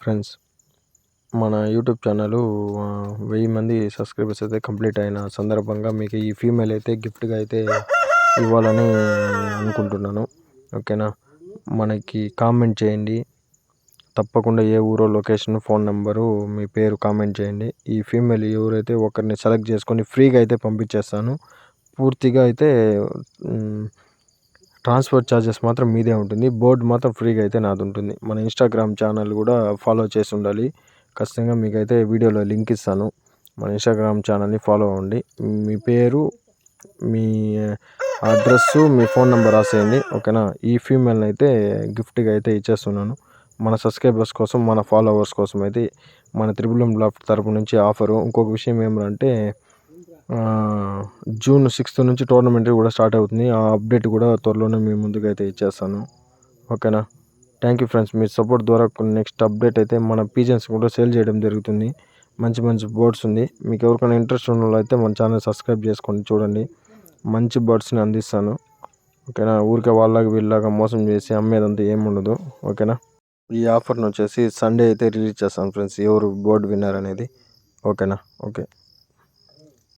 Friends, మన YouTube channel 1000 మంది subscribers అయితే కంప్లీట్ అయిన సందర్భంగా మీకు ఈ ఫీమేల్ అయితే గిఫ్ట్గా అయితే ఇవ్వాలని అనుకుంటున్నాను. ఓకేనా, మనకి కామెంట్ చేయండి. తప్పకుండా ఏ ఊరో లొకేషన్, ఫోన్ నెంబరు, మీ పేరు కామెంట్ చేయండి. ఈ ఫీమేల్ ఎవరైతే ఒకరిని సెలెక్ట్ చేసుకొని ఫ్రీగా అయితే పంపించేస్తాను. పూర్తిగా అయితే ట్రాన్స్పోర్ట్ ఛార్జెస్ మాత్రం మీదే ఉంటుంది. బోర్డు మాత్రం ఫ్రీగా అయితే నాది ఉంటుంది. మన ఇన్స్టాగ్రామ్ ఛానల్ కూడా ఫాలో చేసి ఉండాలి. ఖచ్చితంగా మీకైతే వీడియోలో లింక్ ఇస్తాను. మన ఇన్స్టాగ్రామ్ ఛానల్ని ఫాలో అవ్వండి. మీ పేరు, మీ అడ్రస్సు, మీ ఫోన్ నెంబర్ రాసేయండి. ఓకేనా, ఈ ఫీమేల్ని అయితే గిఫ్ట్గా అయితే ఇచ్చేస్తున్నాను. మన సబ్స్క్రైబర్స్ కోసం, మన ఫాలోవర్స్ కోసం అయితే మన త్రిబుల్ ఎం బ్లాగ్ తరపు నుంచి ఆఫరు. ఇంకొక విషయం ఏమంటే June 6th నుంచి టోర్నమెంట్ కూడా స్టార్ట్ అవుతుంది. ఆ అప్డేట్ కూడా త్వరలోనే మీ ముందుకు అయితే ఇచ్చేస్తాను. ఓకేనా, thank you friends. Me support ద్వారా నెక్స్ట్ అప్డేట్ అయితే మన పీజన్స్ కూడా సేల్ చేయడం జరుగుతుంది. మంచి మంచి బర్డ్స్ ఉంది. మీకు ఎవరికైనా ఇంట్రెస్ట్ ఉన్న వాళ్ళు అయితే మన ఛానల్ సబ్స్క్రైబ్ చేసుకొని చూడండి. మంచి బర్డ్స్ని అందిస్తాను. ఓకేనా, ఊరికే వాళ్ళలాగా వీళ్ళలాగా మోసం చేసి అమ్మేదంతా ఏముండదు. ఓకేనా, ఈ ఆఫర్ను వచ్చేసి సండే అయితే రిలీజ్ చేస్తాను ఫ్రెండ్స్, ఎవరు బోర్డు విన్నర్ అనేది. ఓకేనా, ఓకే.